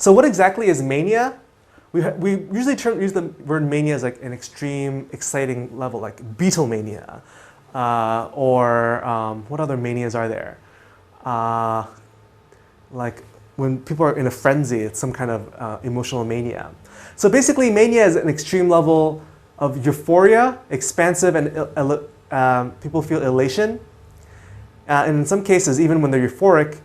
So what exactly is mania? We usually use the word mania as like an extreme, exciting level, like Beatlemania, or what other manias are there? Like when people are in a frenzy, it's some kind of emotional mania. So basically, mania is an extreme level of euphoria, expansive, and people feel elation. And in some cases, even when they're euphoric,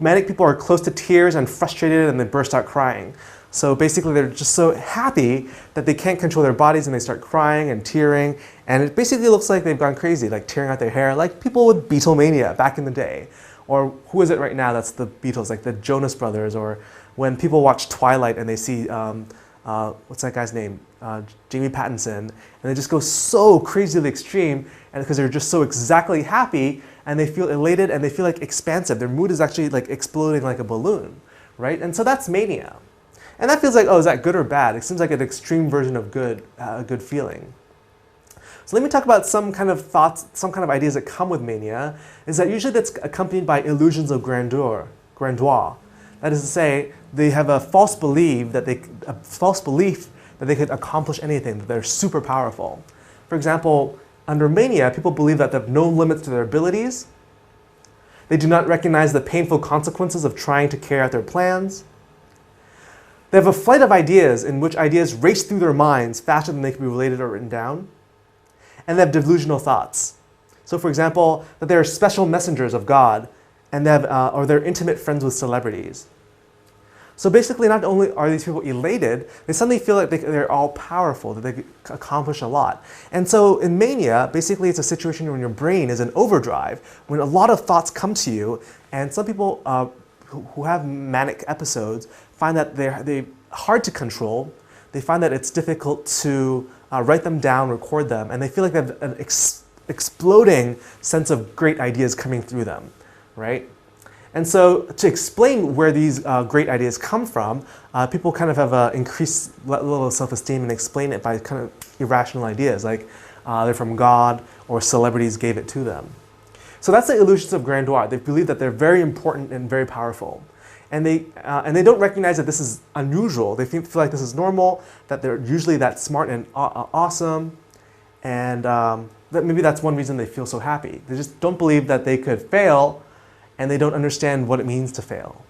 manic people are close to tears and frustrated, and they burst out crying. So basically, they're just so happy that they can't control their bodies, and they start crying and tearing. And it basically looks like they've gone crazy, like tearing out their hair, like people with Beatlemania back in the day. Or who is it right now that's the Beatles, like the Jonas Brothers, or when people watch Twilight and they see, what's that guy's name? Jamie Pattinson, and they just go so crazily extreme, and because they're just so exactly happy, and they feel elated, and they feel like expansive. Their mood is actually like exploding like a balloon, right? And so that's mania. And that feels like, oh, is that good or bad? It seems like an extreme version of good, a good feeling. So let me talk about some kind of thoughts, some kind of ideas that come with mania, is that usually that's accompanied by illusions of grandeur. That is to say, they have a false belief that they could accomplish anything, that they're super powerful. For example, under mania, people believe that they have no limits to their abilities. They do not recognize the painful consequences of trying to carry out their plans. They have a flight of ideas in which ideas race through their minds faster than they can be related or written down. And they have delusional thoughts. So for example, that they are special messengers of God, and they have, or they're intimate friends with celebrities. So basically, not only are these people elated, they suddenly feel like they're all powerful, that they can accomplish a lot. And so in mania, basically it's a situation when your brain is in overdrive, when a lot of thoughts come to you, and some people who have manic episodes find that they're hard to control. They find that it's difficult to write them down, record them, and they feel like they have an exploding sense of great ideas coming through them, right? And so to explain where these great ideas come from, people kind of have an increased level of self-esteem and explain it by kind of irrational ideas, like they're from God or celebrities gave it to them. So that's the illusions of grandeur. They believe that they're very important and very powerful. And they don't recognize that this is unusual. They feel like this is normal, that they're usually that smart and awesome, and that maybe that's one reason they feel so happy. They just don't believe that they could fail, and they don't understand what it means to fail.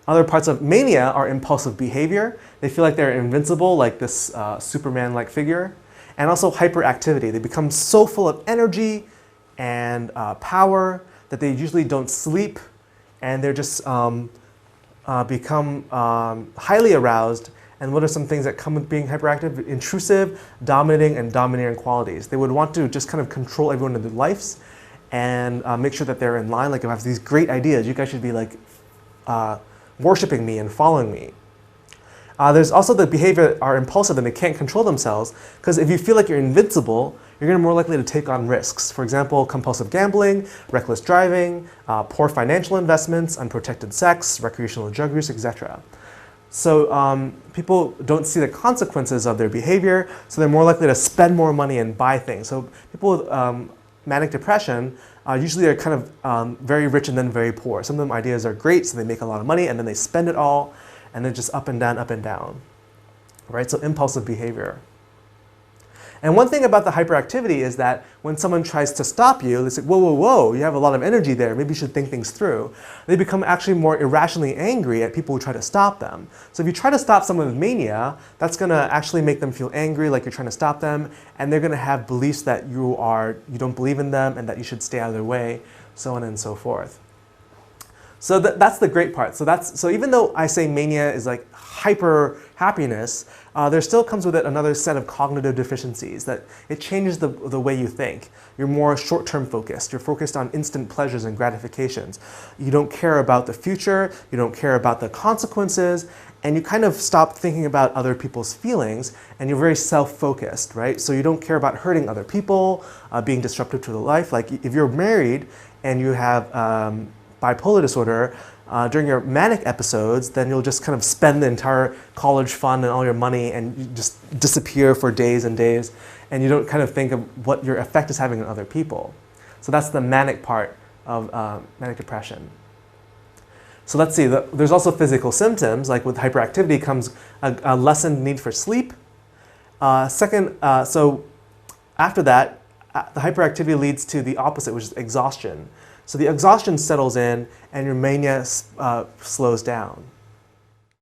Other parts of mania are impulsive behavior. They feel like they're invincible, like this Superman-like figure, and also hyperactivity. They become so full of energy and power that they usually don't sleep, and they're just become highly aroused. And what are some things that come with being hyperactive? Intrusive, dominating, and domineering qualities. They would want to just kind of control everyone in their lives and make sure that they're in line. Like, if I have these great ideas, you guys should be like worshiping me and following me. There's also the behavior that are impulsive and they can't control themselves, because if you feel like you're invincible, you're going to be more likely to take on risks. For example, compulsive gambling, reckless driving, poor financial investments, unprotected sex, recreational drug use, etc. So people don't see the consequences of their behavior, so they're more likely to spend more money and buy things. So people with manic depression usually are kind of very rich and then very poor. Some of them ideas are great, so they make a lot of money, and then they spend it all, and then just up and down, right? So impulsive behavior. And one thing about the hyperactivity is that when someone tries to stop you, they say, whoa, whoa, whoa, you have a lot of energy there, maybe you should think things through. They become actually more irrationally angry at people who try to stop them. So if you try to stop someone with mania, that's going to actually make them feel angry, like you're trying to stop them, and they're going to have beliefs that you don't believe in them and that you should stay out of their way, so on and so forth. So that's the great part. So even though I say mania is like hyper happiness, there still comes with it another set of cognitive deficiencies, that it changes the way you think. You're more short-term focused. You're focused on instant pleasures and gratifications. You don't care about the future. You don't care about the consequences. And you kind of stop thinking about other people's feelings, and you're very self-focused, right? So you don't care about hurting other people, being disruptive to the life. Like if you're married and you have bipolar disorder, during your manic episodes, then you'll just kind of spend the entire college fund and all your money, and you just disappear for days and days, and you don't kind of think of what your effect is having on other people. So that's the manic part of manic depression. So let's see, there's also physical symptoms, like with hyperactivity comes a lessened need for sleep. So after that, the hyperactivity leads to the opposite, which is exhaustion. So the exhaustion settles in and your mania slows down.